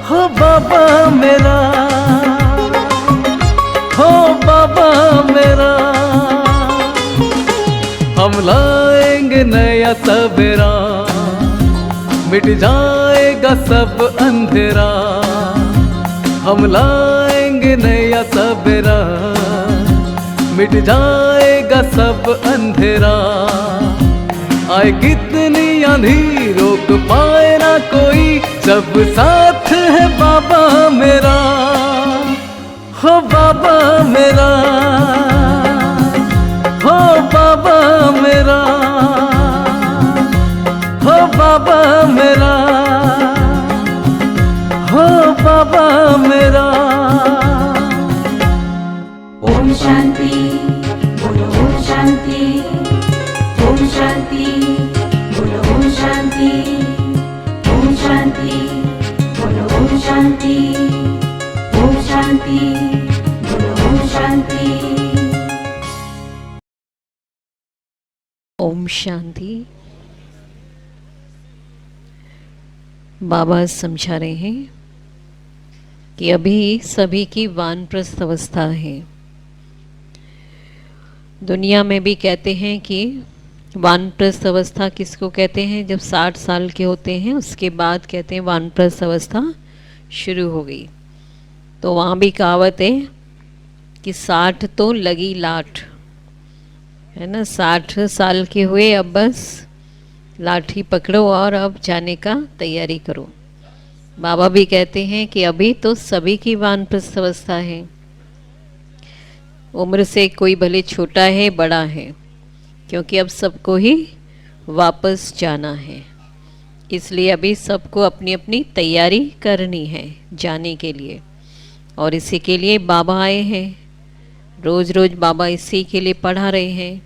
हो बाबा मेरा, हो बाबा मेरा। हम लाएंगे नया सवेरा, मिट जाएगा सब अंधेरा। हम लाएंगे नया सवेरा, मिट जाएगा सब अंधेरा। आए कितनी आंधी रोक पाए ना कोई, सब साथ है बाबा मेरा, हो बाबा मेरा, हो बाबा मेरा, हो बाबा मेरा, हो बाबा मेरा। ओम शांति, बोलो ओम शांति, ओम शांति, बोलो ओम शांति, ओम शांति, बोलो ओम शांति, ओम शांति, बोलो ओम शांति। ओम शांति। बाबा समझा रहे हैं कि अभी सभी की वानप्रस्थ अवस्था है। दुनिया में भी कहते हैं कि वानप्रस्थ अवस्था किसको कहते हैं, जब 60 साल के होते हैं उसके बाद कहते हैं वानप्रस्थ अवस्था शुरू हो गई। तो वहाँ भी कहावत है कि 60 तो लगी लाठ, है ना। 60 साल के हुए, अब बस लाठी पकड़ो और अब जाने का तैयारी करो। बाबा भी कहते हैं कि अभी तो सभी की वानप्रस्थ अवस्था है। उम्र से कोई भले छोटा है बड़ा है, क्योंकि अब सबको ही वापस जाना है। इसलिए अभी सबको अपनी अपनी तैयारी करनी है जाने के लिए, और इसी के लिए बाबा आए हैं। रोज़ रोज़ बाबा इसी के लिए पढ़ा रहे हैं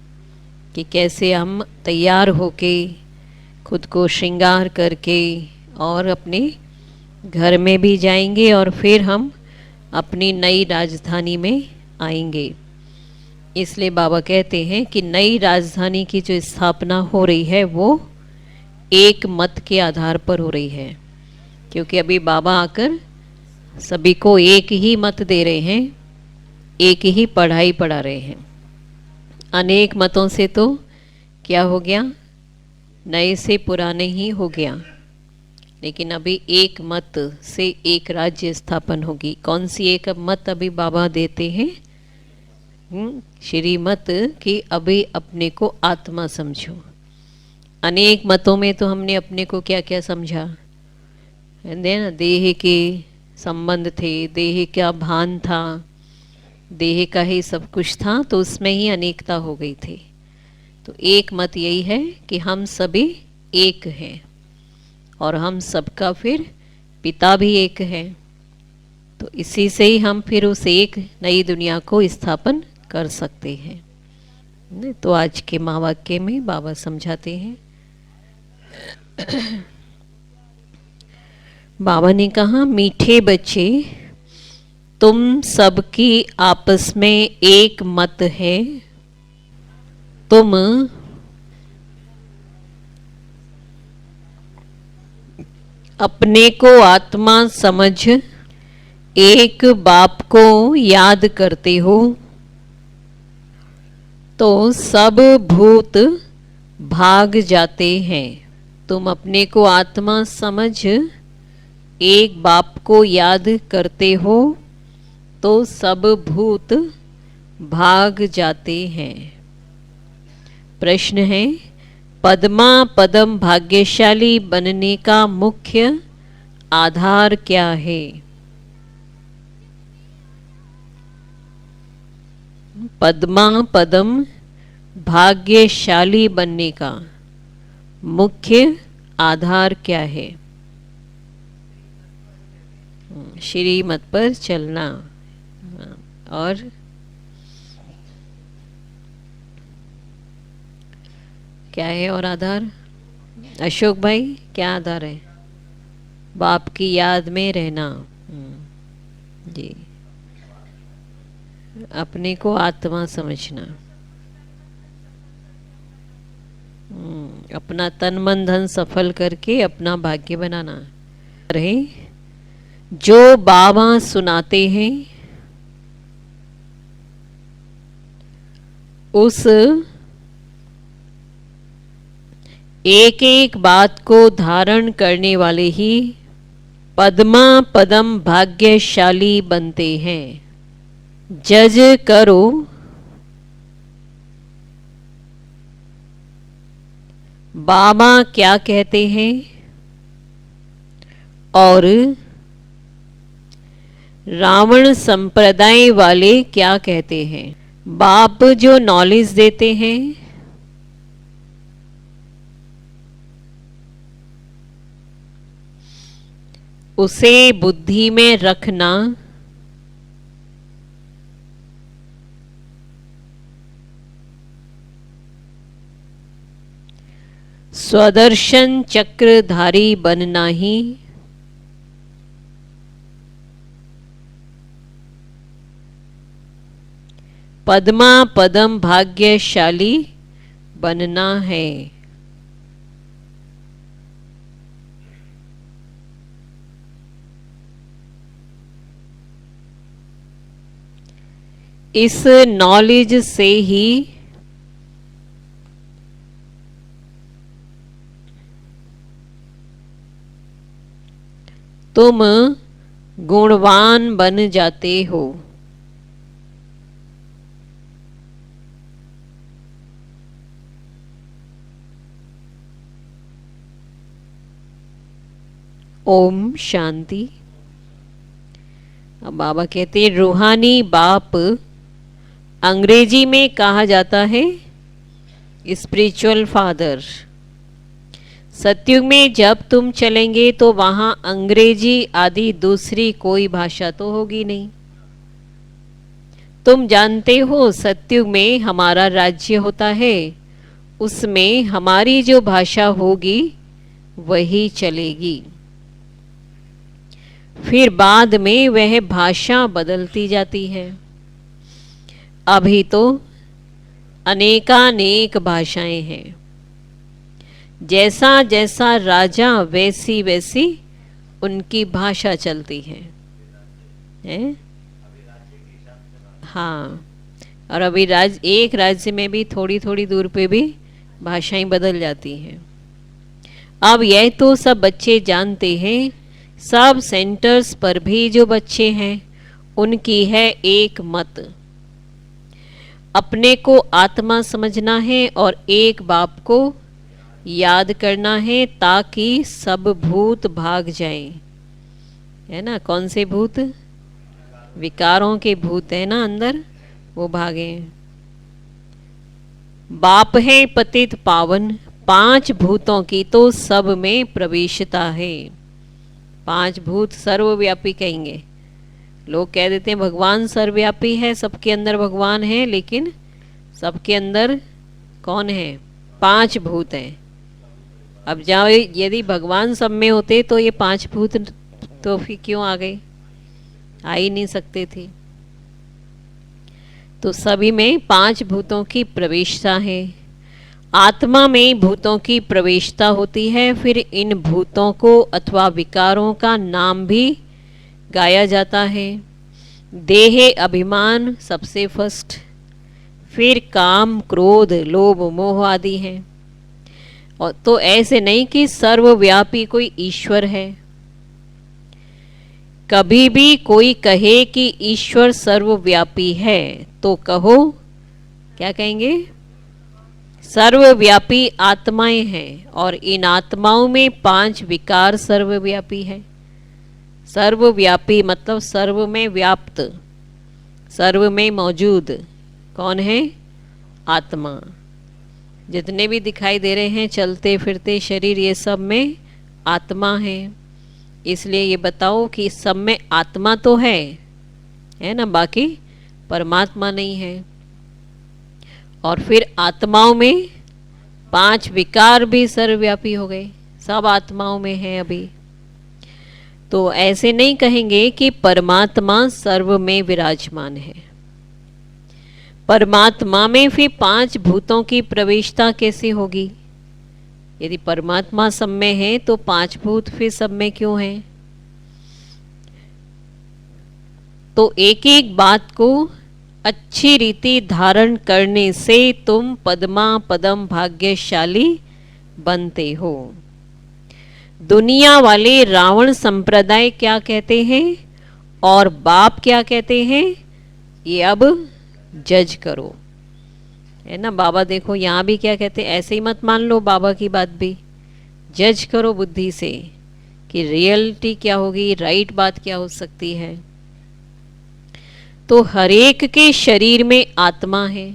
कि कैसे हम तैयार होके खुद को श्रृंगार करके और अपने घर में भी जाएंगे और फिर हम अपनी नई राजधानी में आएंगे। इसलिए बाबा कहते हैं कि नई राजधानी की जो स्थापना हो रही है वो एक मत के आधार पर हो रही है, क्योंकि अभी बाबा आकर सभी को एक ही मत दे रहे हैं, एक ही पढ़ाई पढ़ा रहे हैं। अनेक मतों से तो क्या हो गया, नए से पुराने ही हो गया, लेकिन अभी एक मत से एक राज्य स्थापन होगी। कौन सी एक मत अभी बाबा देते हैं, श्रीमत, कि अभी अपने को आत्मा समझो। अनेक मतों में तो हमने अपने को क्या क्या समझा है ना, देह के संबंध थे, देह का भान था, देह का ही सब कुछ था, तो उसमें ही अनेकता हो गई थी। तो एक मत यही है कि हम सभी एक हैं और हम सबका फिर पिता भी एक है। तो इसी से ही हम फिर उस एक नई दुनिया को स्थापन कर सकते हैं। तो आज के महावाक्य में बाबा समझाते हैं। बाबा ने कहा, मीठे बच्चे, तुम सबकी आपस में एक मत है। तुम अपने को आत्मा समझ एक बाप को याद करते हो, तो सब भूत भाग जाते हैं। तुम अपने को आत्मा समझ एक बाप को याद करते हो तो सब भूत भाग जाते हैं। प्रश्न है, पद्मा पदम भाग्यशाली बनने का मुख्य आधार क्या है? पद्मा पदम भाग्यशाली बनने का मुख्य आधार क्या है? श्रीमत पर चलना। और क्या है और आधार? अशोक भाई, क्या आधार है? बाप की याद में रहना। जी, अपने को आत्मा समझना, अपना तन मन धन सफल करके अपना भाग्य बनाना रहे। जो बाबा सुनाते हैं उस एक एक बात को धारण करने वाले ही पद्मा पदम भाग्यशाली बनते हैं। जज करो बाबा क्या कहते हैं और रावण संप्रदाय वाले क्या कहते हैं। बाप जो नॉलेज देते हैं उसे बुद्धि में रखना स्वदर्शन चक्रधारी बनना ही पद्मा पदम भाग्यशाली बनना है। इस नॉलेज से ही तुम गुणवान बन जाते हो। ओम शांति। अब बाबा कहते हैं रूहानी बाप अंग्रेजी में कहा जाता है स्पिरिचुअल फादर। सतयुग में जब तुम चलेंगे तो वहां अंग्रेजी आदि दूसरी कोई भाषा तो होगी नहीं। तुम जानते हो सतयुग में हमारा राज्य होता है, उसमें हमारी जो भाषा होगी वही चलेगी। फिर बाद में वह भाषा बदलती जाती है। अभी तो अनेकानेक भाषाएं हैं। जैसा जैसा राजा वैसी वैसी उनकी भाषा चलती है, हाँ। और अभी एक राज्य में भी थोड़ी थोड़ी दूर पे भी भाषाएं बदल जाती हैं। अब यह तो सब बच्चे जानते हैं। सब सेंटर्स पर भी जो बच्चे हैं उनकी है एक मत, अपने को आत्मा समझना है और एक बाप को याद करना है ताकि सब भूत भाग जाएं, है ना। कौन से भूत? विकारों के भूत है ना अंदर, वो भागे। बाप है पतित पावन, 5 भूतों की तो सब में प्रवेशता है। 5 भूत सर्वव्यापी कहेंगे। लोग कह देते हैं भगवान सर्वव्यापी है, सबके अंदर भगवान है, लेकिन सबके अंदर कौन है? 5 भूत हैं। अब जाओ, यदि भगवान सब में होते तो ये 5 भूत तो फिर क्यों आ गए? आ ही नहीं सकते थे। तो सभी में 5 भूतों की प्रवेशता है। आत्मा में भूतों की प्रवेशता होती है। फिर इन भूतों को अथवा विकारों का नाम भी गाया जाता है। देह अभिमान सबसे फर्स्ट, फिर काम क्रोध लोभ मोह आदि हैं। और तो ऐसे नहीं कि सर्वव्यापी कोई ईश्वर है। कभी भी कोई कहे कि ईश्वर सर्वव्यापी है तो कहो, क्या कहेंगे? सर्वव्यापी आत्माएं हैं और इन आत्माओं में 5 विकार सर्वव्यापी है। सर्वव्यापी मतलब सर्व में व्याप्त, सर्व में मौजूद कौन है? आत्मा। जितने भी दिखाई दे रहे हैं चलते फिरते शरीर, ये सब में आत्मा है। इसलिए ये बताओ कि सब में आत्मा तो है ना, बाकी परमात्मा नहीं है। और फिर आत्माओं में 5 विकार भी सर्वव्यापी हो गए, सब आत्माओं में है अभी। तो ऐसे नहीं कहेंगे कि परमात्मा सर्व में विराजमान है। परमात्मा में फिर 5 भूतों की प्रवेशता कैसे होगी? यदि परमात्मा सब में है तो 5 भूत फिर सब में क्यों हैं? तो एक एक बात को अच्छी रीति धारण करने से तुम पद्मा पदम भाग्यशाली बनते हो। दुनिया वाले रावण संप्रदाय क्या कहते हैं और बाप क्या कहते हैं, ये अब जज करो, है ना। बाबा देखो यहाँ भी क्या कहते हैं, ऐसे ही मत मान लो बाबा की बात भी, जज करो बुद्धि से कि रियलिटी क्या होगी, राइट बात क्या हो सकती है। तो हरेक के शरीर में आत्मा है,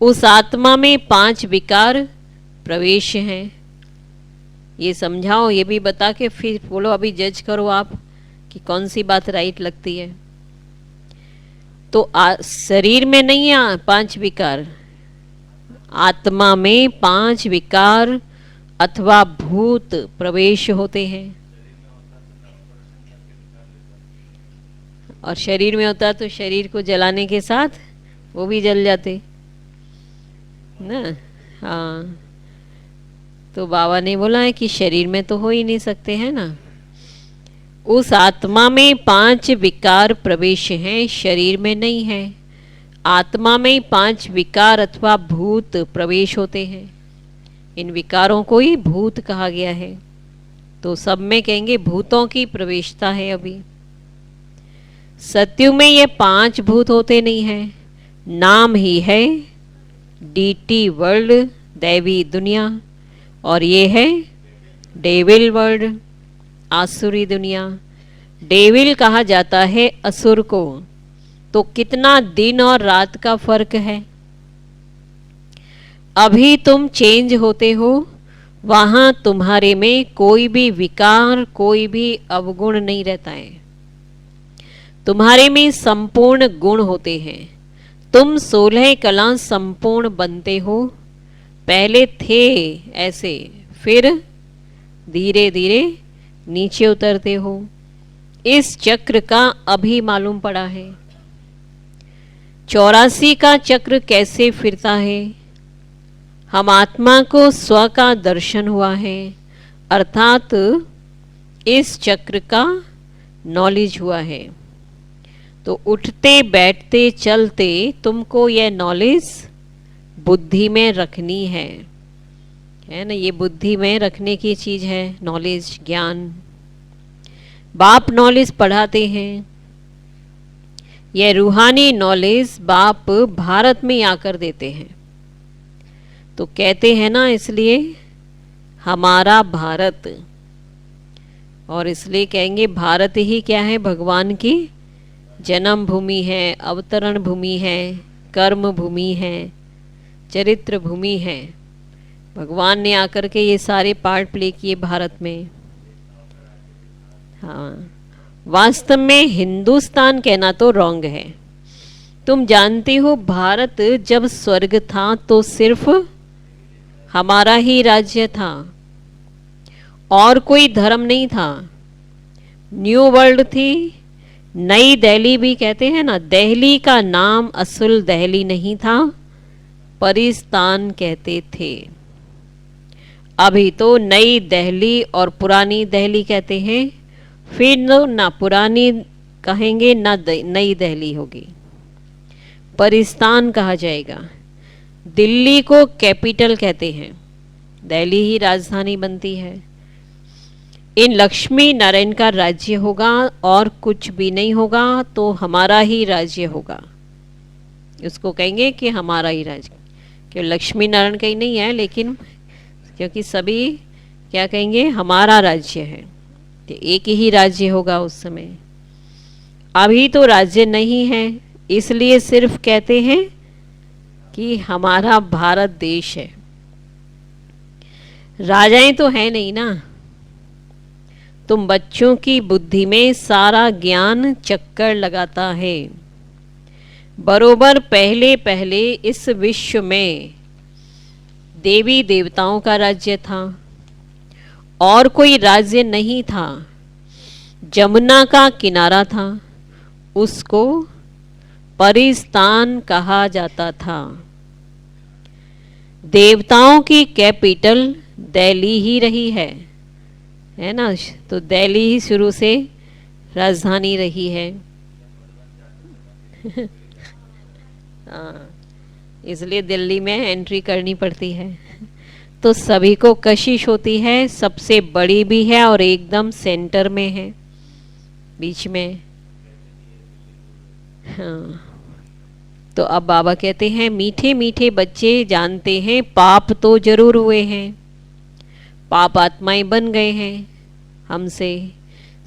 उस आत्मा में 5 विकार प्रवेश हैं। ये समझाओ, ये भी बता के फिर बोलो अभी जज करो आप कि कौन सी बात राइट लगती है। तो शरीर में नहीं है 5 विकार, आत्मा में 5 विकार अथवा भूत प्रवेश होते हैं। और शरीर में होता तो शरीर को जलाने के साथ वो भी जल जाते ना। हाँ, तो बाबा ने बोला है कि शरीर में तो हो ही नहीं सकते, है ना। उस आत्मा में 5 विकार प्रवेश हैं, शरीर में नहीं है। आत्मा में 5 विकार अथवा भूत प्रवेश होते हैं। इन विकारों को ही भूत कहा गया है। तो सब में कहेंगे भूतों की प्रवेशता है। अभी सत्युग में ये 5 भूत होते नहीं हैं, नाम ही है डीटी वर्ल्ड, दैवी दुनिया, और ये है डेविल वर्ल्ड, आसुरी दुनिया। डेविल कहा जाता है असुर को। तो कितना दिन और रात का फर्क है। अभी तुम चेंज होते हो, वहां तुम्हारे में कोई भी विकार, कोई भी अवगुण नहीं रहता है। तुम्हारे में संपूर्ण गुण होते हैं। तुम 16 कला संपूर्ण बनते हो। पहले थे ऐसे, फिर धीरे धीरे नीचे उतरते हो। इस चक्र का अभी मालूम पड़ा है। 84 का चक्र कैसे फिरता है। हम आत्मा को स्व का दर्शन हुआ है, अर्थात इस चक्र का नॉलेज हुआ है। तो उठते बैठते चलते तुमको यह नॉलेज बुद्धि में रखनी है ना। ये बुद्धि में रखने की चीज है, नॉलेज, ज्ञान। बाप नॉलेज पढ़ाते हैं। यह रूहानी नॉलेज बाप भारत में आकर देते हैं। तो कहते हैं ना, इसलिए हमारा भारत, और इसलिए कहेंगे भारत ही क्या है, भगवान की जन्म भूमि है, अवतरण भूमि है, कर्म भूमि है, चरित्र भूमि है। भगवान ने आकर के ये सारे पार्ट प्ले किए भारत में। हाँ, वास्तव में हिंदुस्तान कहना तो रॉन्ग है। तुम जानते हो भारत जब स्वर्ग था तो सिर्फ हमारा ही राज्य था और कोई धर्म नहीं था। न्यू वर्ल्ड थी, नई दिल्ली भी कहते हैं ना। दिल्ली का नाम असुल दिल्ली नहीं था, परिस्तान कहते थे। अभी तो नई दिल्ली और पुरानी दिल्ली कहते हैं। फिर ना पुरानी कहेंगे ना नई दिल्ली होगी, परिस्तान कहा जाएगा। दिल्ली को कैपिटल कहते हैं, दिल्ली ही राजधानी बनती है। इन लक्ष्मी नारायण का राज्य होगा और कुछ भी नहीं होगा, तो हमारा ही राज्य होगा। उसको कहेंगे कि हमारा ही राज्य, क्यों लक्ष्मी नारायण कहीं नहीं है, लेकिन क्योंकि सभी क्या कहेंगे, हमारा राज्य है, तो एक ही राज्य होगा उस समय। अभी तो राज्य नहीं है, इसलिए सिर्फ कहते हैं कि हमारा भारत देश है। राजाएं तो है नहीं ना। तुम बच्चों की बुद्धि में सारा ज्ञान चक्कर लगाता है। बरोबर पहले पहले इस विश्व में देवी देवताओं का राज्य था और कोई राज्य नहीं था। जमुना का किनारा था, उसको परिस्तान कहा जाता था। देवताओं की कैपिटल दिल्ली ही रही है ना। तो दिल्ली ही शुरू से राजधानी रही है। हाँ, इसलिए दिल्ली में एंट्री करनी पड़ती है। तो सभी को कशिश होती है, सबसे बड़ी भी है और एकदम सेंटर में है, बीच में। हाँ, तो अब बाबा कहते हैं मीठे मीठे बच्चे जानते हैं पाप तो जरूर हुए हैं, पाप आत्माएं बन गए हैं हमसे।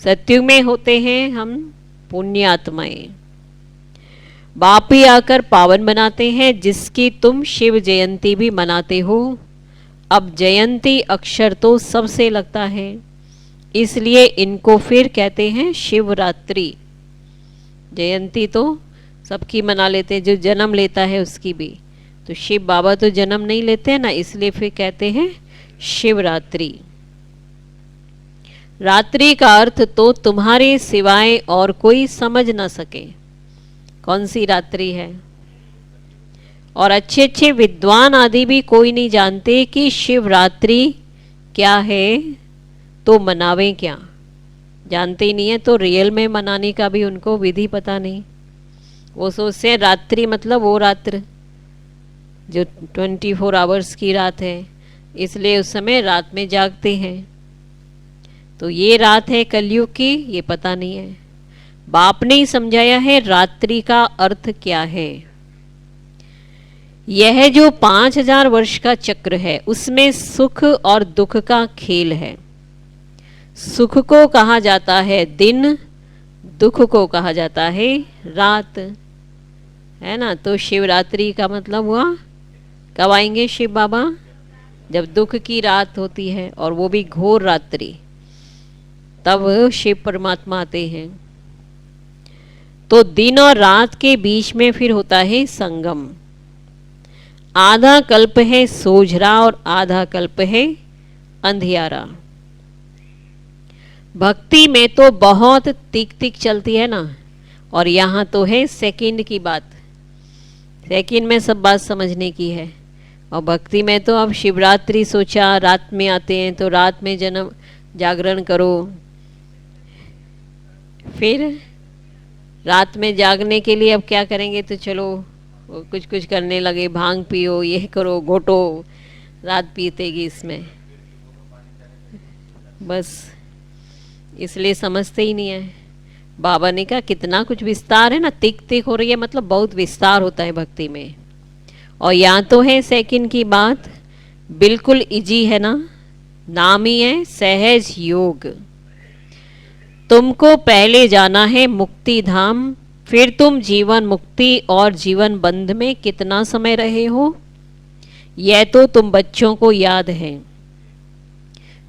सत्युग में होते हैं हम पुण्य आत्माएं। बाप ही आकर पावन बनाते हैं, जिसकी तुम शिव जयंती भी मनाते हो। अब जयंती अक्षर तो सबसे लगता है, इसलिए इनको फिर कहते हैं शिवरात्रि। जयंती तो सबकी मना लेते हैं, जो जन्म लेता है उसकी भी। तो शिव बाबा तो जन्म नहीं लेते हैं ना, इसलिए फिर कहते हैं शिवरात्रि। रात्रि का अर्थ तो तुम्हारे सिवाय और कोई समझ ना सके कौन सी रात्रि है। और अच्छे अच्छे विद्वान आदि भी कोई नहीं जानते कि शिवरात्रि क्या है, तो मनावें क्या, जानते ही नहीं है। तो रियल में मनाने का भी उनको विधि पता नहीं। वो सोचते हैं रात्रि मतलब वो रात्र जो 24 आवर्स की रात है, इसलिए उस समय रात में जागते हैं। तो ये रात है कलयुग की, ये पता नहीं है। बाप ने ही समझाया है रात्रि का अर्थ क्या है। यह जो 5000 वर्ष का चक्र है, उसमें सुख और दुख का खेल है। सुख को कहा जाता है दिन, दुख को कहा जाता है रात, है ना। तो शिवरात्रि का मतलब हुआ कब आएंगे शिव बाबा, जब दुख की रात होती है, और वो भी घोर रात्रि, तब शिव परमात्मा आते हैं। तो दिन और रात के बीच में फिर होता है संगम। आधा कल्प है सोझरा और आधा कल्प है अंधियारा। भक्ति में तो बहुत तिक तिक चलती है ना, और यहाँ तो है सेकंड की बात। सेकंड में सब बात समझने की है। और भक्ति में तो अब शिवरात्रि सोचा, रात में आते हैं तो रात में जन्म जागरण करो। फिर रात में जागने के लिए अब क्या करेंगे, तो चलो कुछ कुछ करने लगे, भांग पियो, ये करो, घोटो, रात पीतेगी इसमें, बस इसलिए समझते ही नहीं है। बाबा ने कहा कितना कुछ विस्तार है ना, तिक तिक हो रही है, मतलब बहुत विस्तार होता है भक्ति में। और यहाँ तो है सेकंड की बात, बिल्कुल इजी है ना, नाम ही है सहज योग। तुमको पहले जाना है मुक्ति धाम, फिर तुम जीवन मुक्ति और जीवन बंध में कितना समय रहे हो, यह तो तुम बच्चों को याद है,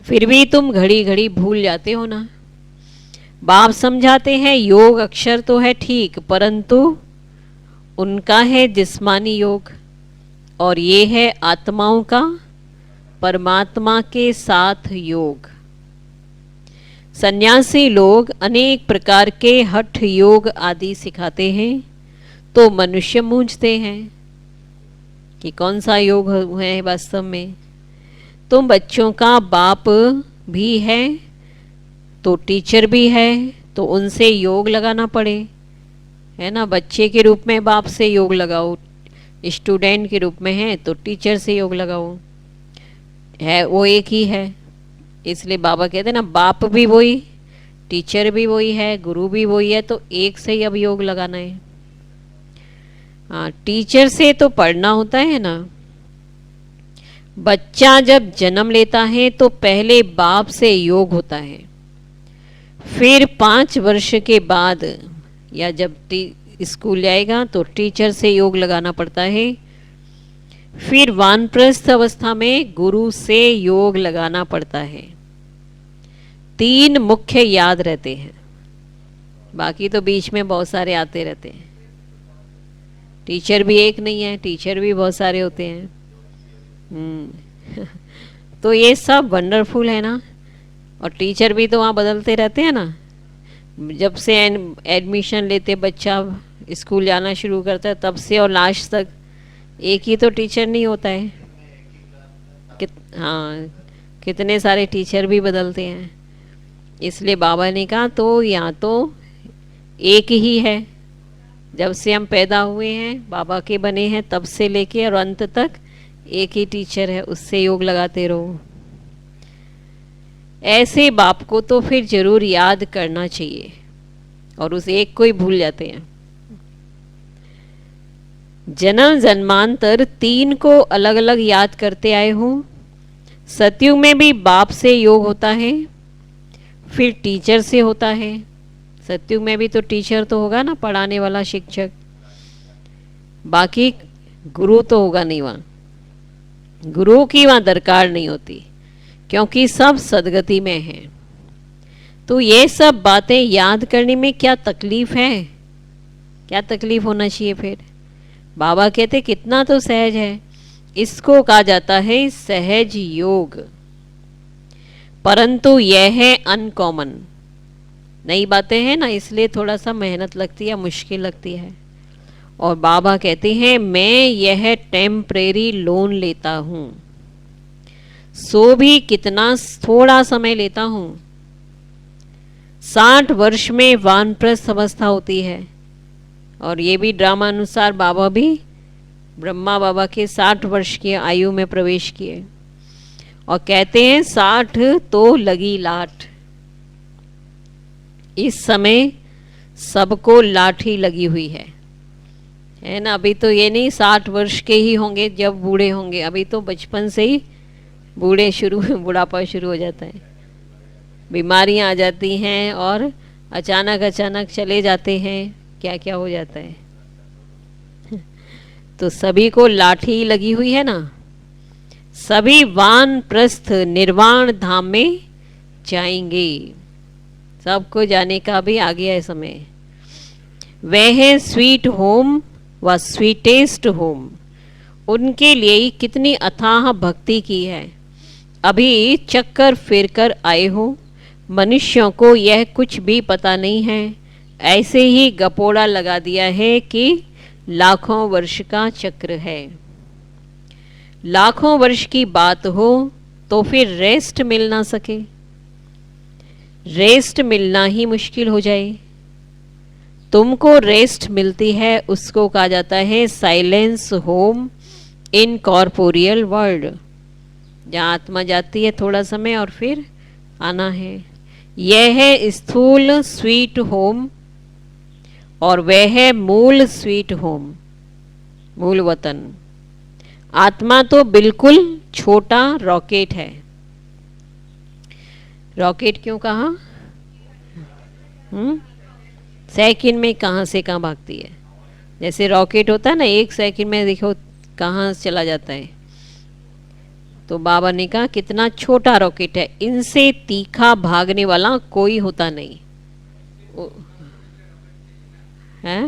फिर भी तुम घड़ी घड़ी भूल जाते हो ना। बाप समझाते हैं योग अक्षर तो है ठीक, परंतु उनका है जिस्मानी योग, और ये है आत्माओं का परमात्मा के साथ योग। सन्यासी लोग अनेक प्रकार के हठ योग आदि सिखाते हैं, तो मनुष्य मूंझते हैं कि कौन सा योग है वास्तव में। तुम बच्चों का बाप भी है, तो टीचर भी है, तो उनसे योग लगाना पड़े, है ना। बच्चे के रूप में बाप से योग लगाओ, स्टूडेंट के रूप में है तो टीचर से योग लगाओ, है वो एक ही है। इसलिए बाबा कहते हैं ना, बाप भी वही, टीचर भी वही है, गुरु भी वही है, तो एक से ही अब योग लगाना है। हाँ, टीचर से तो पढ़ना होता है ना। बच्चा जब जन्म लेता है तो पहले बाप से योग होता है, फिर 5 वर्ष के बाद या जब स्कूल जाएगा तो टीचर से योग लगाना पड़ता है, फिर वानप्रस्थ अवस्था में गुरु से योग लगाना पड़ता है। 3 मुख्य याद रहते हैं, बाकी तो बीच में बहुत सारे आते रहते हैं। टीचर भी एक नहीं है, टीचर भी बहुत सारे होते हैं। तो ये सब वंडरफुल है ना। और टीचर भी तो वहाँ बदलते रहते हैं ना, जब से एडमिशन लेते बच्चा स्कूल जाना शुरू करता है तब से और लास्ट तक एक ही तो टीचर नहीं होता है। हाँ, कितने सारे टीचर भी बदलते हैं। इसलिए बाबा ने कहा तो यहाँ तो एक ही है, जब से हम पैदा हुए हैं बाबा के बने हैं तब से लेके और अंत तक एक ही टीचर है, उससे योग लगाते रहो। ऐसे बाप को तो फिर जरूर याद करना चाहिए और उस एक को ही भूल जाते हैं। जन्म जन्मांतर 3 को अलग अलग याद करते आए हो। सतयुग में भी बाप से योग होता है, फिर टीचर से होता है। सतयुग में भी तो टीचर तो होगा ना, पढ़ाने वाला शिक्षक, बाकी गुरु तो होगा नहीं वहाँ। गुरु की वहाँ दरकार नहीं होती क्योंकि सब सदगति में है। तो ये सब बातें याद करने में क्या तकलीफ है? क्या तकलीफ होना चाहिए फिर? बाबा कहते कितना तो सहज है। इसको कहा जाता है सहज योग। परंतु यह है अनकॉमन, नई बातें हैं ना, इसलिए थोड़ा सा मेहनत लगती है, मुश्किल लगती है। और बाबा कहते हैं मैं यह टेम्परेरी लोन लेता हूँ, सो भी कितना थोड़ा समय लेता हूँ। 60 वर्ष में वानप्रस्थ अवस्था होती है और ये भी ड्रामा अनुसार बाबा भी ब्रह्मा बाबा के 60 वर्ष की आयु में प्रवेश किए और कहते हैं 60 तो लगी लाठ। इस समय सबको लाठी लगी हुई है ना। अभी तो ये नहीं 60 वर्ष के ही होंगे जब बूढ़े होंगे, अभी तो बचपन से ही बुढ़ापा शुरू हो जाता है, बीमारियां आ जाती हैं और अचानक चले जाते हैं, क्या क्या हो जाता है। तो सभी को लाठी लगी हुई है ना। सभी वानप्रस्थ निर्वाण धाम में जाएंगे, सबको जाने का भी आ गया है समय। वह है स्वीट होम व स्वीटेस्ट होम। उनके लिए कितनी अथाह भक्ति की है। अभी चक्कर फिर कर आए हो। मनुष्यों को यह कुछ भी पता नहीं है, ऐसे ही गपोड़ा लगा दिया है कि लाखों वर्ष का चक्र है। लाखों वर्ष की बात हो तो फिर रेस्ट मिल ना सके, रेस्ट मिलना ही मुश्किल हो जाए। तुमको रेस्ट मिलती है उसको कहा जाता है silence home in corporeal world, जहाँ आत्मा जाती है थोड़ा समय और फिर आना है। यह है स्थूल स्वीट होम और वह है मूल स्वीट होम, मूल वतन। आत्मा तो बिल्कुल छोटा रॉकेट है। रॉकेट क्यों कहा? सेकंड में कहाँ से कहाँ भागती है। जैसे रॉकेट होता है ना, 1 सेकंड में देखो कहाँ चला जाता है। तो बाबा ने कहा कितना छोटा रॉकेट है, इनसे तीखा भागने वाला कोई होता नहीं है।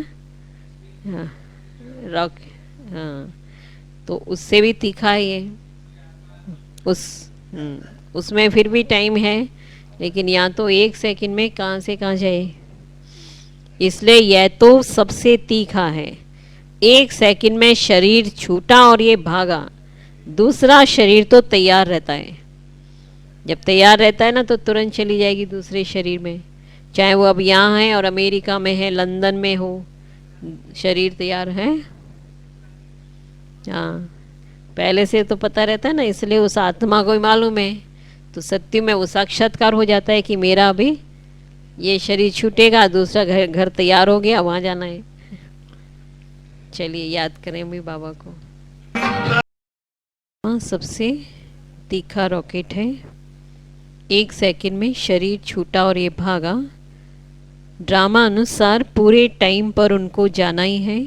हाँ, रॉकेट, हाँ, तो उससे भी तीखा है ये। उसमें फिर भी टाइम है, लेकिन यहाँ तो 1 सेकंड में कहाँ से कहाँ जाए, इसलिए यह तो सबसे तीखा है। 1 सेकंड में शरीर छूटा और ये भागा। दूसरा शरीर तो तैयार रहता है, जब तैयार रहता है ना तो तुरंत चली जाएगी दूसरे शरीर में, चाहे वो अब यहाँ है और अमेरिका में है, लंदन में हो, शरीर तैयार है। हाँ, पहले से तो पता रहता है ना, इसलिए उस आत्मा को ही मालूम है। तो सत्य में वो साक्षात्कार हो जाता है कि मेरा अभी ये शरीर छूटेगा, दूसरा घर तैयार हो गया, वहाँ जाना है। चलिए याद करें भी बाबा को। सबसे तीखा रॉकेट है। 1 सेकंड में शरीर छूटा और ये भागा। ड्रामा अनुसार पूरे टाइम पर उनको जाना ही है।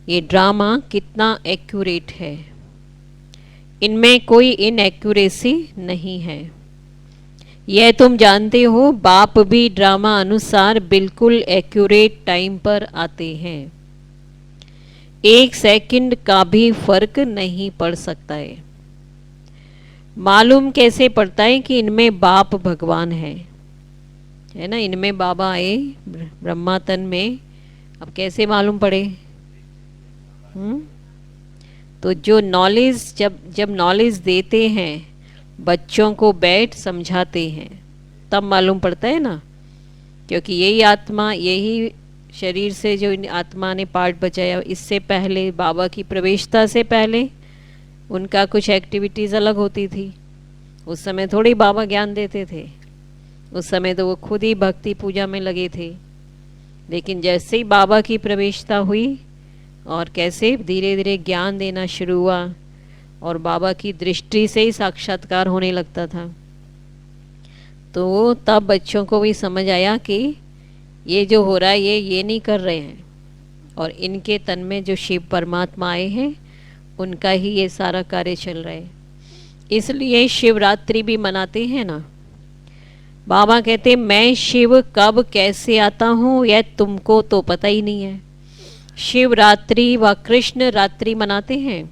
ये ड्रामा कितना एक्यूरेट है, इनमें कोई इनएक्यूरेसी नहीं है। यह तुम जानते हो, बाप भी ड्रामा अनुसार बिल्कुल एक्यूरेट टाइम पर आते हैं। 1 सेकंड का भी फर्क नहीं पड़ सकता है। मालूम कैसे पड़ता है कि इनमें बाप भगवान है ना। इनमें बाबा आए ब्रह्मा तन में, अब कैसे मालूम पड़े? तो जो नॉलेज जब नॉलेज देते हैं बच्चों को, बैठ समझाते हैं, तब मालूम पड़ता है ना, क्योंकि यही आत्मा, यही शरीर से जो आत्मा ने पार्ट बचाया, इससे पहले बाबा की प्रवेशता से पहले उनका कुछ एक्टिविटीज़ अलग होती थी। उस समय थोड़ी बाबा ज्ञान देते थे, उस समय तो वो खुद ही भक्ति पूजा में लगे थे। लेकिन जैसे ही बाबा की प्रवेशता हुई और कैसे धीरे धीरे ज्ञान देना शुरू हुआ और बाबा की दृष्टि से ही साक्षात्कार होने लगता था, तो तब बच्चों को भी समझ आया कि ये जो हो रहा है ये नहीं कर रहे हैं, और इनके तन में जो शिव परमात्मा आए हैं उनका ही ये सारा कार्य चल रहा है। इसलिए शिवरात्रि भी मनाते हैं ना। बाबा कहते मैं शिव कब कैसे आता हूँ यह तुमको तो पता ही नहीं है। शिवरात्रि व कृष्ण रात्रि मनाते हैं,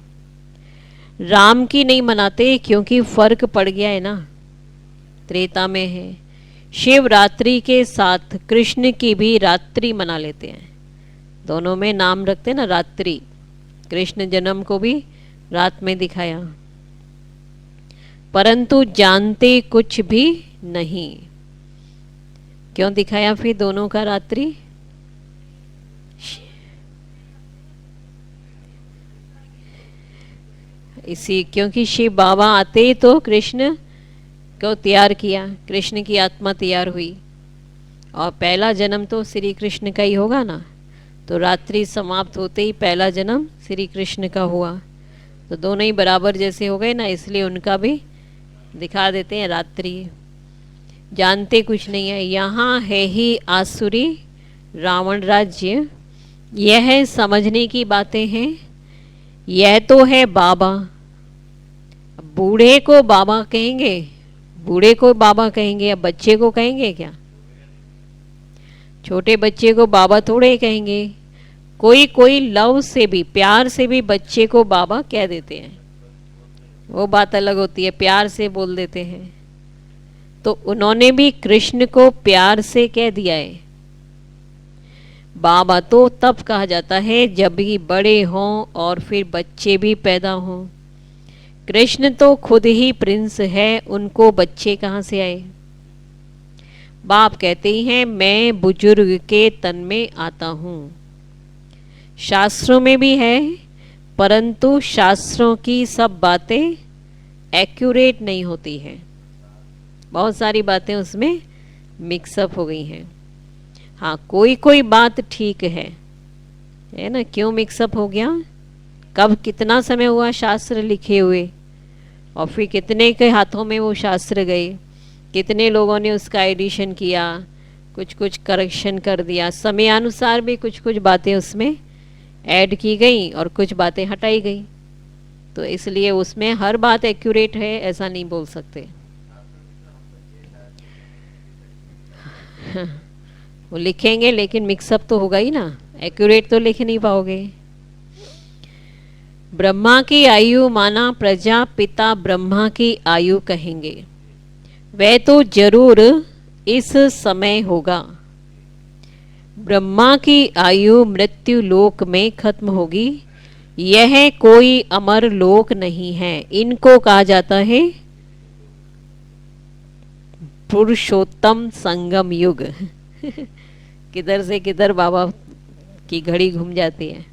राम की नहीं मनाते, क्योंकि फर्क पड़ गया है ना, त्रेता में है। शिवरात्रि के साथ कृष्ण की भी रात्रि मना लेते हैं, दोनों में नाम रखते हैं ना रात्रि। कृष्ण जन्म को भी रात में दिखाया, परंतु जानते कुछ भी नहीं। क्यों दिखाया फिर दोनों का रात्रि? इसी क्योंकि शिव बाबा आते ही तो कृष्ण को तैयार किया, कृष्ण की आत्मा तैयार हुई, और पहला जन्म तो श्री कृष्ण का ही होगा ना। तो रात्रि समाप्त होते ही पहला जन्म श्री कृष्ण का हुआ, तो दोनों ही बराबर जैसे हो गए ना, इसलिए उनका भी दिखा देते हैं रात्रि। जानते कुछ नहीं है। यहाँ है ही आसुरी रावण राज्य, यह समझने की बातें हैं। यह तो है बाबा। बूढ़े को बाबा कहेंगे, बूढ़े को बाबा कहेंगे, अब बच्चे को कहेंगे क्या? छोटे बच्चे को बाबा थोड़े कहेंगे। कोई कोई लव से भी, प्यार से भी बच्चे को बाबा कह देते हैं, वो बात अलग होती है, प्यार से बोल देते हैं। तो उन्होंने भी कृष्ण को प्यार से कह दिया है। बाबा तो तब कहा जाता है जब भी बड़े हों और फिर बच्चे भी पैदा हों। कृष्ण तो खुद ही प्रिंस है, उनको बच्चे कहाँ से आए? बाप कहते ही हैं मैं बुजुर्ग के तन में आता हूँ। शास्त्रों में भी है, परंतु शास्त्रों की सब बातें एक्यूरेट नहीं होती हैं, बहुत सारी बातें उसमें मिक्सअप हो गई हैं। हाँ, कोई कोई बात ठीक है ना। क्यों मिक्सअप हो गया? कब कितना समय हुआ शास्त्र लिखे हुए, और फिर कितने के हाथों में वो शास्त्र गए, कितने लोगों ने उसका एडिशन किया, कुछ कुछ करेक्शन कर दिया, समयानुसार भी कुछ कुछ बातें उसमें ऐड की गई और कुछ बातें हटाई गई। तो इसलिए उसमें हर बात एक्यूरेट है ऐसा नहीं बोल सकते। वो लिखेंगे लेकिन मिक्सअप तो होगा ही ना, एक्यूरेट तो लिख नहीं पाओगे। ब्रह्मा की आयु माना प्रजापिता ब्रह्मा की आयु कहेंगे, वह तो जरूर इस समय होगा। ब्रह्मा की आयु मृत्यु लोक में खत्म होगी, यह कोई अमर लोक नहीं है। इनको कहा जाता है पुरुषोत्तम संगम युग। किधर से किधर बाबा की घड़ी घूम जाती है।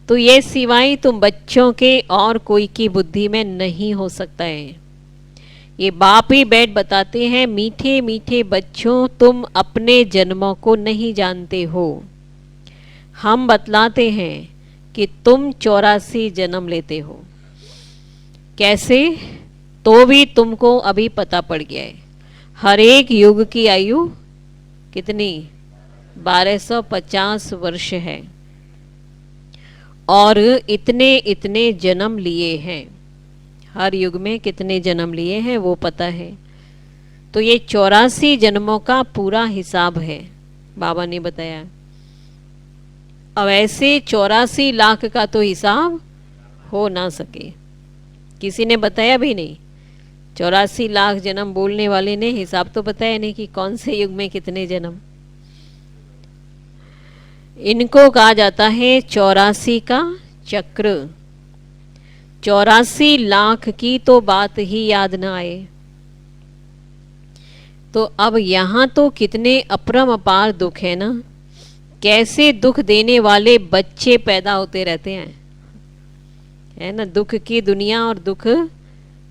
तो ये सिवाय तुम बच्चों के और कोई की बुद्धि में नहीं हो सकता है। ये बाप ही बैठ बताते हैं, मीठे मीठे बच्चों तुम अपने जन्मों को नहीं जानते हो। हम बतलाते हैं कि तुम 84 जन्म लेते हो। कैसे? तो भी तुमको अभी पता पड़ गया है। हर एक युग की आयु कितनी? 1250 वर्ष है, और इतने इतने जन्म लिए हैं। हर युग में कितने जन्म लिए हैं वो पता है। तो ये 84 जन्मों का पूरा हिसाब है, बाबा ने बताया। अब ऐसे 84 लाख का तो हिसाब हो ना सके, किसी ने बताया भी नहीं। 84 लाख जन्म बोलने वाले ने हिसाब तो बताया नहीं कि कौन से युग में कितने जन्म। इनको कहा जाता है 84 का चक्र। 84 लाख की तो बात ही याद ना आए। तो अब यहाँ तो कितने अपरम अपार दुख है ना, कैसे दुख देने वाले बच्चे पैदा होते रहते हैं, है ना। दुख की दुनिया और दुख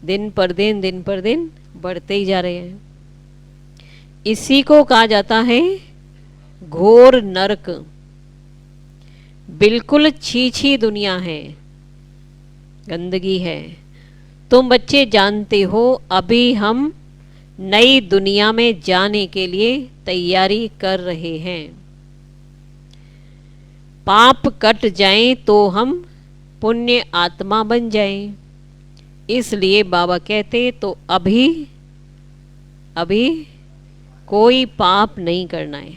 दिन पर दिन बढ़ते ही जा रहे हैं। इसी को कहा जाता है घोर नरक। बिल्कुल छी दुनिया है, गंदगी है। तुम बच्चे जानते हो अभी हम नई दुनिया में जाने के लिए तैयारी कर रहे हैं। पाप कट जाएं तो हम पुण्य आत्मा बन जाएं। इसलिए बाबा कहते तो अभी कोई पाप नहीं करना है,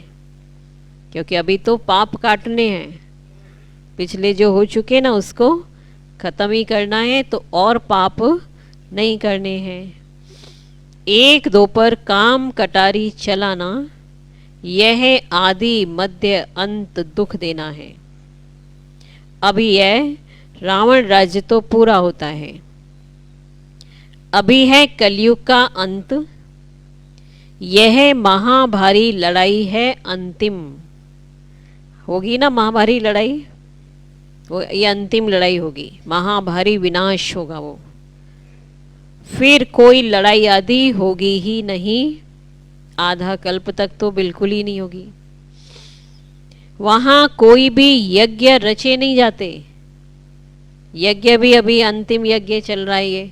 क्योंकि अभी तो पाप काटने हैं। पिछले जो हो चुके ना उसको खत्म ही करना है, तो और पाप नहीं करने हैं। एक दो पर काम कटारी चलाना, यह आदि मध्य अंत दुख देना है। अभी यह रावण राज्य तो पूरा होता है। अभी है कलयुग का अंत। यह महाभारी लड़ाई है अंतिम। होगी ना महाभारी लड़ाई, वो ये अंतिम लड़ाई होगी। महाभारी विनाश होगा वो, फिर कोई लड़ाई आदि होगी ही नहीं। आधा कल्प तक तो बिल्कुल ही नहीं होगी। वहां कोई भी यज्ञ रचे नहीं जाते। यज्ञ भी अभी अंतिम यज्ञ चल रहा है, ये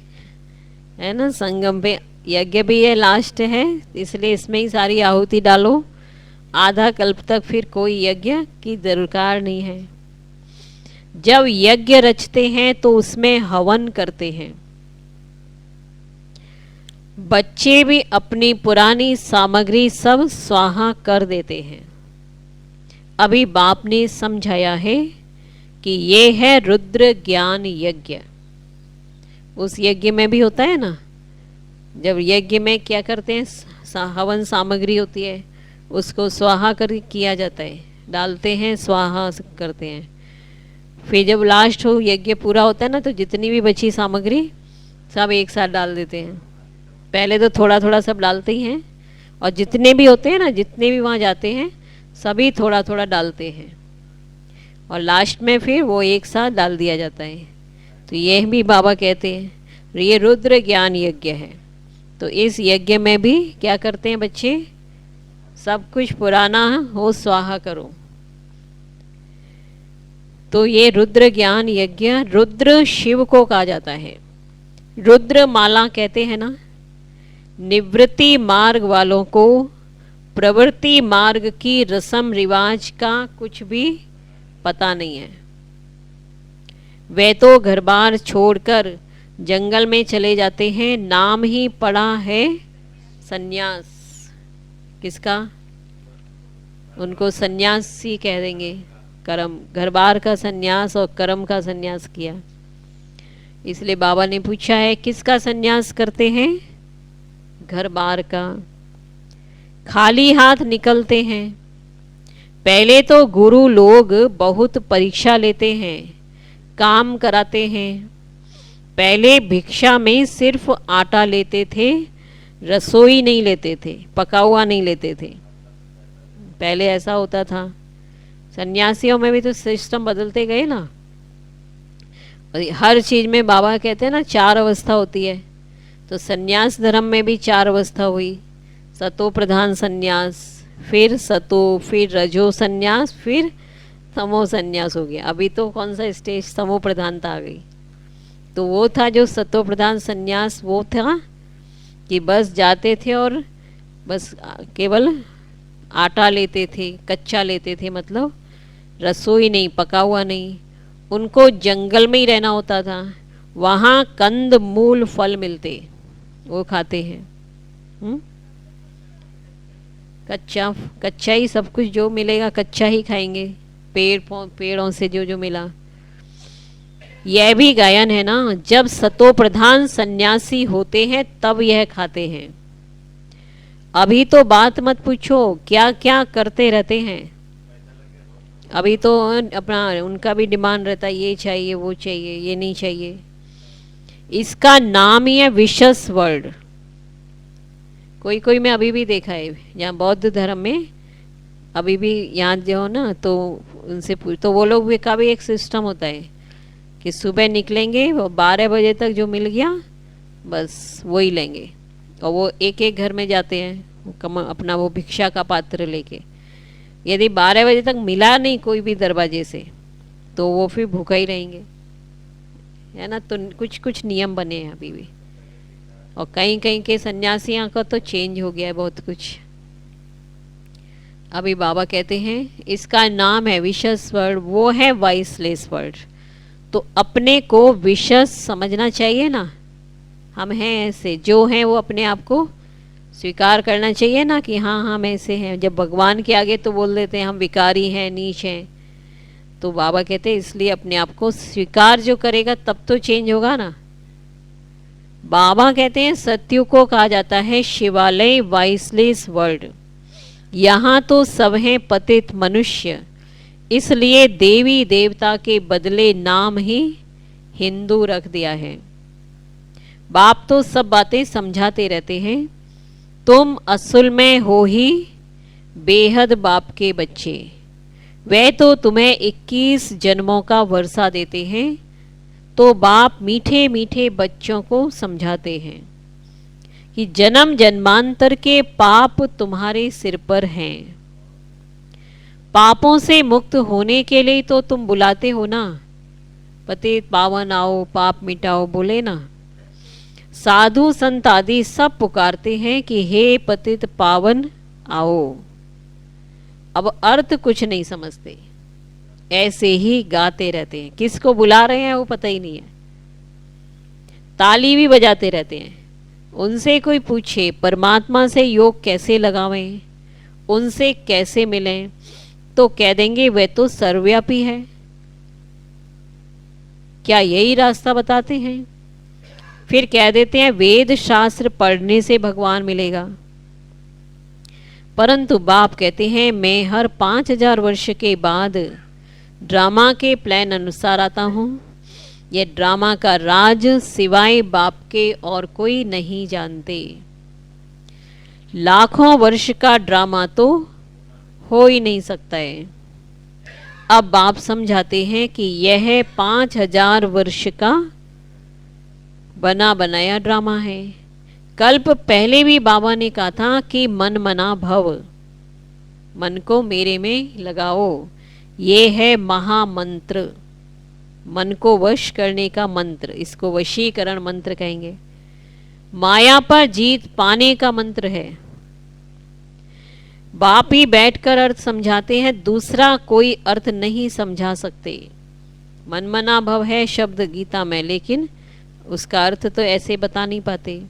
है ना। संगम पे यज्ञ भी ये लास्ट है, इसलिए इसमें ही सारी आहुति डालो। आधा कल्प तक फिर कोई यज्ञ की दरकार नहीं है। जब यज्ञ रचते हैं तो उसमें हवन करते हैं। बच्चे भी अपनी पुरानी सामग्री सब स्वाहा कर देते हैं। अभी बाप ने समझाया है कि ये है रुद्र ज्ञान यज्ञ। उस यज्ञ में भी होता है ना, जब यज्ञ में क्या करते हैं, हवन सामग्री होती है, उसको स्वाहा कर किया जाता है, डालते हैं, स्वाहा करते हैं। फिर जब लास्ट हो यज्ञ पूरा होता है ना, तो जितनी भी बची सामग्री सब एक साथ डाल देते हैं। पहले तो थोड़ा थोड़ा सब डालते ही हैं, और जितने भी होते हैं ना, जितने भी वहाँ जाते हैं सभी थोड़ा थोड़ा डालते हैं, और लास्ट में फिर वो एक साथ डाल दिया जाता है। तो यह भी बाबा कहते हैं ये रुद्र ज्ञान यज्ञ है। तो इस यज्ञ में भी क्या करते हैं बच्चे, सब कुछ पुराना हो स्वाहा करो। तो ये रुद्र ज्ञान यज्ञ, रुद्र शिव को कहा जाता है। रुद्र माला कहते हैं ना, निवृत्ति मार्ग वालों को प्रवृत्ति मार्ग की रस्म रिवाज का कुछ भी पता नहीं है। वे तो घर बार छोड़कर जंगल में चले जाते हैं। नाम ही पड़ा है सन्यास। किसका? उनको सन्यासी कह देंगे। कर्म, घर बार का सन्यास और कर्म का सन्यास किया। इसलिए बाबा ने पूछा है किसका सन्यास करते हैं? घर बार का। खाली हाथ निकलते हैं। पहले तो गुरु लोग बहुत परीक्षा लेते हैं, काम कराते हैं। पहले भिक्षा में सिर्फ आटा लेते थे, रसोई नहीं लेते थे, पका हुआ नहीं लेते थे। पहले ऐसा होता था। सन्यासियों में भी तो सिस्टम बदलते गए ना। हर चीज़ में बाबा कहते हैं ना 4 अवस्था होती है। तो सन्यास धर्म में भी 4 अवस्था हुई। सतो प्रधान सन्यास, फिर सतो, फिर रजो सन्यास, फिर तमो सन्यास हो गया। अभी तो कौन सा स्टेज, तमो प्रधानता आ गई। तो वो था जो सतो प्रधान सन्यास, वो था कि बस जाते थे और बस केवल आटा लेते थे, कच्चा लेते थे, मतलब रसोई नहीं, पका हुआ नहीं। उनको जंगल में ही रहना होता था। वहाँ कंद मूल फल मिलते, वो खाते हैं। कच्चा ही सब कुछ, जो मिलेगा कच्चा ही खाएंगे। पेड़ों से जो मिला। यह भी गायन है ना, जब सतो प्रधान सन्यासी होते हैं तब यह खाते हैं। अभी तो बात मत पूछो, क्या क्या करते रहते हैं। अभी तो अपना उनका भी डिमांड रहता है, ये चाहिए, वो चाहिए, ये नहीं चाहिए। इसका नाम ही है विशस वर्ल्ड। कोई में अभी भी देखा है, जहाँ बौद्ध धर्म में अभी भी यहाँ जो हो ना, तो उनसे पूछ, तो वो लोग भी का भी एक सिस्टम होता है कि सुबह निकलेंगे, वो 12 बजे तक जो मिल गया बस वही लेंगे, और वो एक एक घर में जाते हैं अपना वो भिक्षा का पात्र लेके। यदि 12 बजे तक मिला नहीं कोई भी दरवाजे से, तो वो फिर भूखा ही रहेंगे, है ना। तो कुछ कुछ नियम बने हैं अभी भी, और कहीं कहीं के सन्यासियों का तो चेंज हो गया है बहुत कुछ। अभी बाबा कहते हैं इसका नाम है विशस वर्ड, वो है वाइसलेस वर्ड। तो अपने को विशस समझना चाहिए ना, हम हैं ऐसे, जो हैं वो अपने आप को स्वीकार करना चाहिए ना कि हाँ हम ऐसे हैं। जब भगवान के आगे तो बोल देते हैं हम विकारी हैं, नीच हैं। तो बाबा कहते हैं इसलिए अपने आप को स्वीकार जो करेगा तब तो चेंज होगा ना। बाबा कहते हैं सत्य को कहा जाता है शिवालय वाइसलेस वर्ल्ड। यहाँ तो सब हैं पतित मनुष्य, इसलिए देवी देवता के बदले नाम ही हिंदू रख दिया है। बाप तो सब बातें समझाते रहते हैं, तुम असल में हो ही बेहद बाप के बच्चे। वे तो तुम्हें 21 जन्मों का वर्षा देते हैं, तो बाप मीठे मीठे बच्चों को समझाते हैं कि जन्म जन्मांतर के पाप तुम्हारे सिर पर हैं। पापों से मुक्त होने के लिए तो तुम बुलाते हो ना, पतित पावन आओ पाप मिटाओ बोले ना। साधु संत आदि सब पुकारते हैं कि हे पतित पावन आओ। अब अर्थ कुछ नहीं समझते, ऐसे ही गाते रहते हैं, किसको बुला रहे हैं वो पता ही नहीं है। ताली भी बजाते रहते हैं। उनसे कोई पूछे परमात्मा से योग कैसे लगावें, उनसे कैसे मिलें, तो कह देंगे वे तो सर्वव्यापी है। क्या यही रास्ता बताते हैं? फिर कह देते हैं वेद शास्त्र पढ़ने से भगवान मिलेगा। परंतु बाप कहते हैं मैं हर 5000 वर्ष के बाद ड्रामा के प्लान अनुसार आता हूँ। यह ड्रामा का राज सिवाय बाप के और कोई नहीं जानते। लाखों वर्ष का ड्रामा तो हो ही नहीं सकता है। अब बाप समझाते हैं कि यह 5000 वर्ष का बना बनाया ड्रामा है। कल्प पहले भी बाबा ने कहा था कि मन मना भव, मन को मेरे में लगाओ। ये है महामंत्र, मन को वश करने का मंत्र, इसको वशीकरण मंत्र कहेंगे। माया पर जीत पाने का मंत्र है। बाप ही बैठकर अर्थ समझाते हैं, दूसरा कोई अर्थ नहीं समझा सकते। मन मना भव है शब्द गीता में, लेकिन उसका अर्थ तो ऐसे बता नहीं पाते।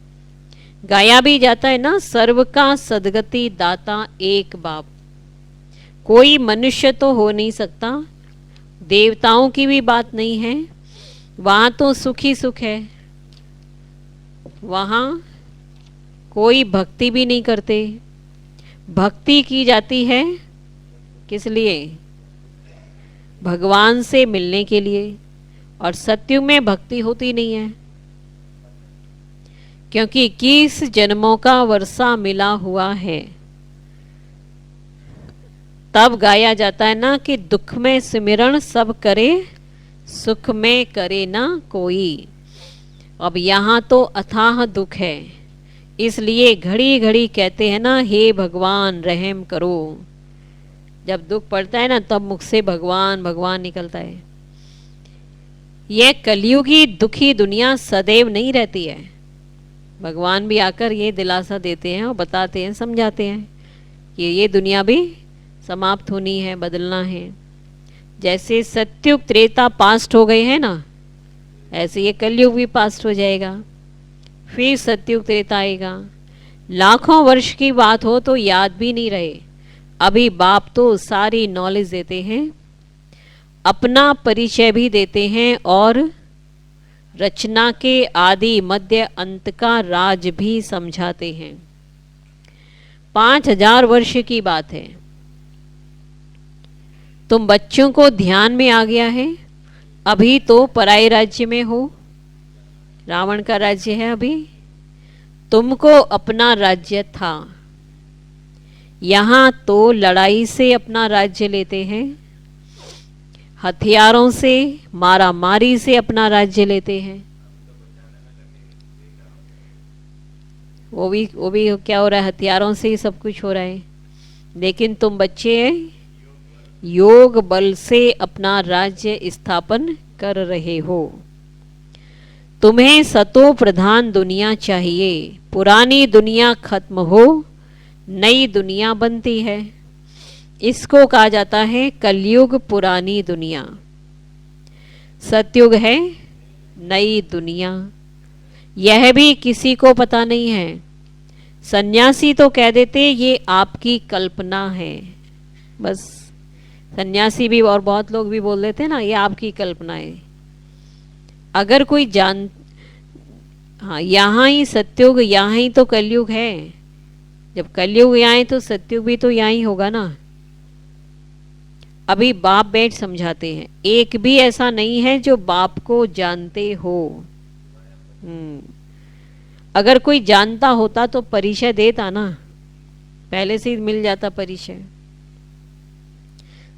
गाया भी जाता है ना, सर्व का सदगति दाता एक बाप। कोई मनुष्य तो हो नहीं सकता, देवताओं की भी बात नहीं है, वहाँ तो सुख ही सुख है। वहाँ कोई भक्ति भी नहीं करते। भक्ति की जाती है किस लिए? भगवान से मिलने के लिए। और सत्युग में भक्ति होती नहीं है, क्योंकि 21 जन्मों का वर्षा मिला हुआ है। तब गाया जाता है ना कि दुख में सिमरण सब करे, सुख में करे ना कोई। अब यहाँ तो अथाह दुख है, इसलिए घड़ी घड़ी कहते हैं ना हे भगवान रहम करो। जब दुख पड़ता है ना तब मुख से भगवान भगवान निकलता है। यह कलयुगी दुखी दुनिया सदैव नहीं रहती है। भगवान भी आकर ये दिलासा देते हैं और बताते हैं, समझाते हैं कि ये दुनिया भी समाप्त होनी है, बदलना है। जैसे सत्युग त्रेता पास्ट हो गए हैं ना, ऐसे ये कलयुग भी पास्ट हो जाएगा, फिर सत्युग त्रेता आएगा। लाखों वर्ष की बात हो तो याद भी नहीं रहे। अभी बाप तो सारी नॉलेज देते हैं, अपना परिचय भी देते हैं, और रचना के आदि मध्य अंत का राज भी समझाते हैं। 5000 वर्ष की बात है। तुम बच्चों को ध्यान में आ गया है। अभी तो पराये राज्य में हो, रावण का राज्य है। अभी तुमको अपना राज्य था। यहाँ तो लड़ाई से अपना राज्य लेते हैं, हथियारों से, मारा मारी से अपना राज्य लेते हैं। वो भी क्या हो रहा है, हथियारों से ही सब कुछ हो रहा है। लेकिन तुम बच्चे योग बल से अपना राज्य स्थापन कर रहे हो। तुम्हें सतो प्रधान दुनिया चाहिए। पुरानी दुनिया खत्म हो, नई दुनिया बनती है। इसको कहा जाता है कलयुग पुरानी दुनिया। सतयुग है नई दुनिया। यह भी किसी को पता नहीं है। सन्यासी तो कह देते ये आपकी कल्पना है, बस। सन्यासी भी और बहुत लोग भी बोल देते ना ये आपकी कल्पना है। अगर कोई हाँ, यहाँ ही सतयुग, यहाँ ही तो कलयुग है। जब कलयुग यहाँ है तो सतयुग भी तो यहाँ ही होगा ना। अभी बाप बैठ समझाते हैं, एक भी ऐसा नहीं है जो बाप को जानते हो। अगर कोई जानता होता तो परिचय देता ना, पहले से ही मिल जाता परिचय।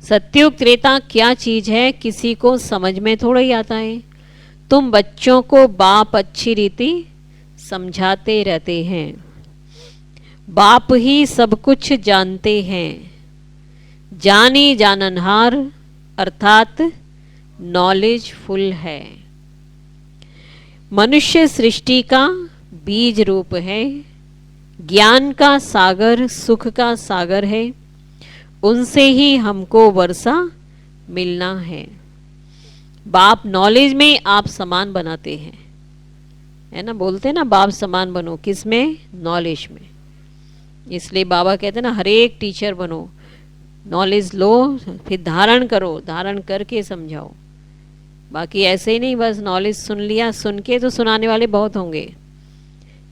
सतयुग त्रेता क्या चीज है किसी को समझ में थोड़ा ही आता है। तुम बच्चों को बाप अच्छी रीति समझाते रहते हैं। बाप ही सब कुछ जानते हैं। जानी जाननहार अर्थात नॉलेज फुल है। मनुष्य सृष्टि का बीज रूप है। ज्ञान का सागर, सुख का सागर है। उनसे ही हमको वर्षा मिलना है। बाप नॉलेज में आप समान बनाते हैं, है ना। बोलते हैं ना बाप समान बनो, किस में? नॉलेज में। इसलिए बाबा कहते हैं ना हर एक टीचर बनो, नॉलेज लो, फिर धारण करो, धारण करके समझाओ। बाकी ऐसे ही नहीं बस नॉलेज सुन लिया, सुन के तो सुनाने वाले बहुत होंगे।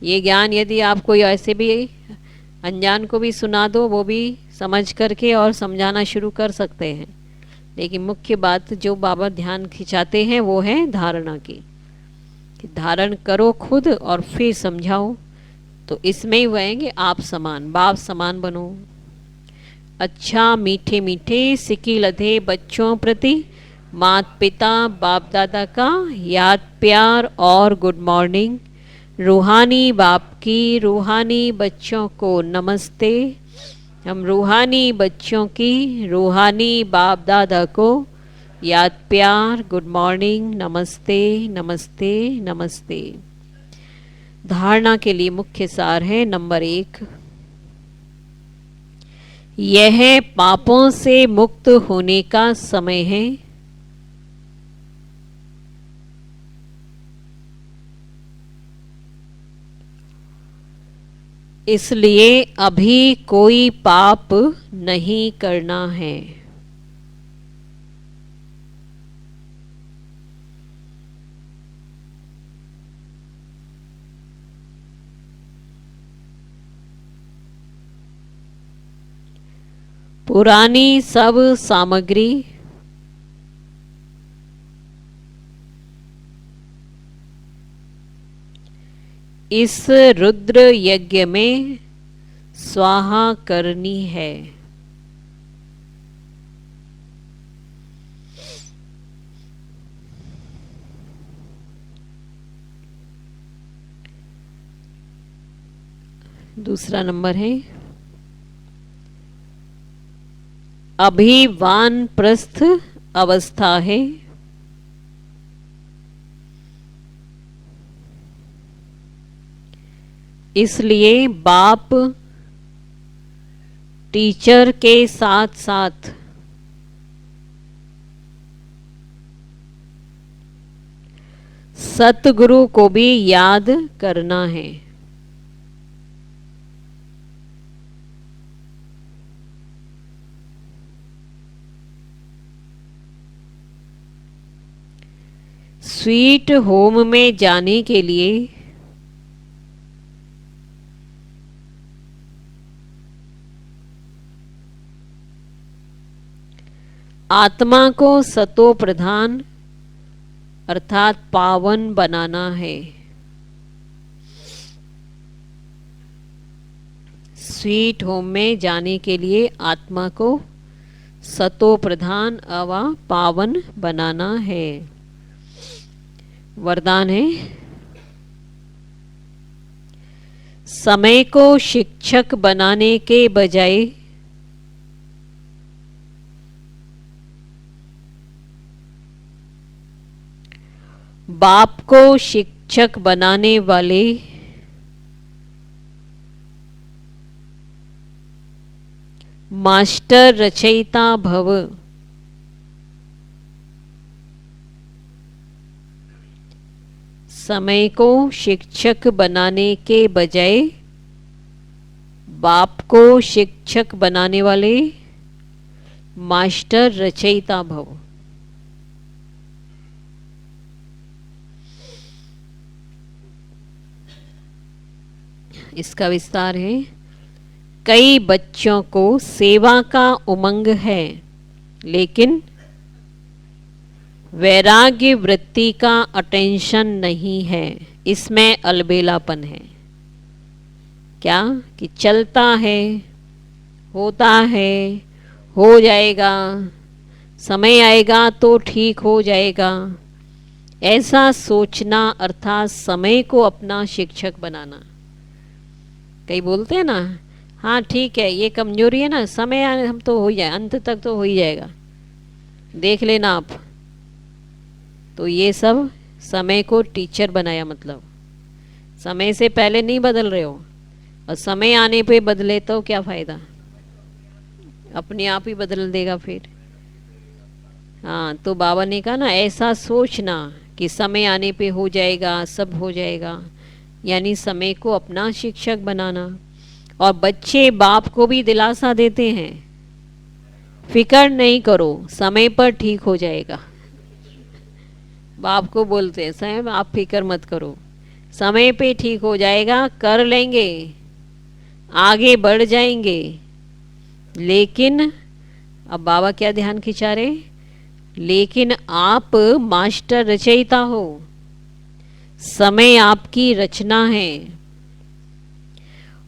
ये ज्ञान यदि आप कोई ऐसे भी अनजान को भी सुना दो, वो भी समझ करके और समझाना शुरू कर सकते हैं। लेकिन मुख्य बात जो बाबा ध्यान खिंचाते हैं वो है धारणा की, कि धारण करो खुद और फिर समझाओ। तो इसमें ही वहेंगे आप समान, बाप समान बनो। अच्छा मीठे मीठे सिकी लधे बच्चों प्रति माता पिता बाप दादा का याद प्यार और गुड मॉर्निंग। रूहानी बाप की रूहानी बच्चों को नमस्ते। हम रूहानी बच्चों की रूहानी बाप दादा को याद प्यार गुड मॉर्निंग, नमस्ते नमस्ते नमस्ते। धारणा के लिए मुख्य सार है नंबर 1, यह पापों से मुक्त होने का समय है। इसलिए अभी कोई पाप नहीं करना है। पुरानी सब सामग्री इस रुद्र यज्ञ में स्वाहा करनी है। दूसरा नंबर है अभी वानप्रस्थ अवस्था है। इसलिए बाप टीचर के साथ साथ सतगुरु को भी याद करना है। स्वीट होम में जाने के लिए आत्मा को सतो प्रधान अर्थात पावन बनाना है। स्वीट होम में जाने के लिए आत्मा को सतो प्रधान अवा पावन बनाना है। वरदान है, समय को शिक्षक बनाने के बजाय बाप को शिक्षक बनाने वाले मास्टर रचयिता भव। समय को शिक्षक बनाने के बजाय बाप को शिक्षक बनाने वाले मास्टर रचयिता भव। इसका विस्तार है, कई बच्चों को सेवा का उमंग है, लेकिन वैराग्य वृत्ति का अटेंशन नहीं है। इसमें अलबेलापन है। क्या कि चलता है, होता है, हो जाएगा, समय आएगा तो ठीक हो जाएगा, ऐसा सोचना अर्थात समय को अपना शिक्षक बनाना। कई बोलते हैं ना, हाँ ठीक है ये कमजोरी है ना, समय आने हम तो हो जाए, अंत तक तो हो ही जाएगा, देख लेना आप। तो ये सब समय को टीचर बनाया, मतलब समय से पहले नहीं बदल रहे हो और समय आने पे बदले तो क्या फ़ायदा, अपने आप ही बदल देगा फिर। हाँ, तो बाबा ने कहा ना, ऐसा सोचना कि समय आने पे हो जाएगा, सब हो जाएगा, यानी समय को अपना शिक्षक बनाना। और बच्चे बाप को भी दिलासा देते हैं, फिक्र नहीं करो, समय पर ठीक हो जाएगा। बाप को बोलते हैं, समय आप फिक्र मत करो, समय पे ठीक हो जाएगा, कर लेंगे, आगे बढ़ जाएंगे। लेकिन अब बाबा क्या ध्यान खिंचा रहे, लेकिन आप मास्टर रचयिता हो, समय आपकी रचना है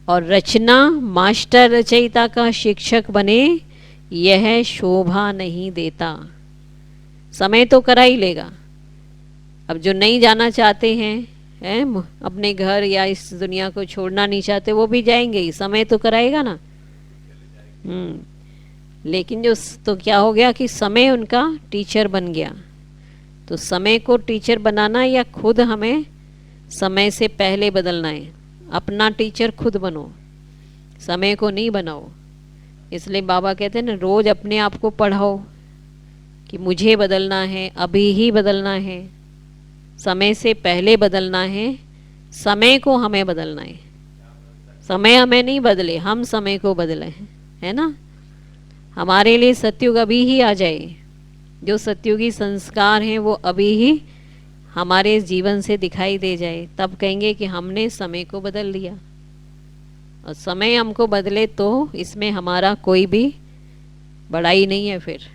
और रचना मास्टर रचयिता का शिक्षक बने, यह शोभा नहीं देता। समय तो करा ही लेगा। अब जो नहीं जाना चाहते हैं, अपने घर या इस दुनिया को छोड़ना नहीं चाहते, वो भी जाएंगे ही, समय तो कराएगा ना। लेकिन जो तो क्या हो गया कि समय उनका टीचर बन गया। तो समय को टीचर बनाना या खुद हमें समय से पहले बदलना है। अपना टीचर खुद बनो, समय को नहीं बनाओ। इसलिए बाबा कहते हैं ना, रोज अपने आप को पढ़ाओ कि मुझे बदलना है, अभी ही बदलना है, समय से पहले बदलना है, समय को हमें बदलना है। समय हमें नहीं बदले, हम समय को बदले हैं, है ना। हमारे लिए सतयुग अभी ही आ जाए, जो सतयुगी संस्कार हैं वो अभी ही हमारे जीवन से दिखाई दे जाए, तब कहेंगे कि हमने समय को बदल दिया। और समय हमको बदले तो इसमें हमारा कोई भी बड़ाई नहीं है फिर।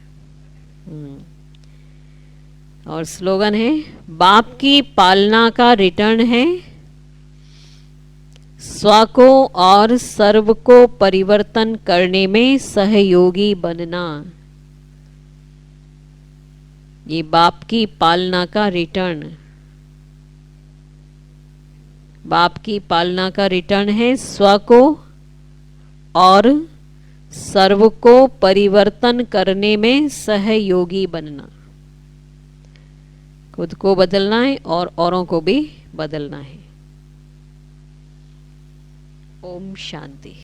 और स्लोगन है, बाप की पालना का रिटर्न है स्व को और सर्व को परिवर्तन करने में सहयोगी बनना। ये बाप की पालना का रिटर्न, बाप की पालना का रिटर्न है स्व को और सर्व को परिवर्तन करने में सहयोगी बनना। खुद को बदलना है और औरों को भी बदलना है। ओम शांति।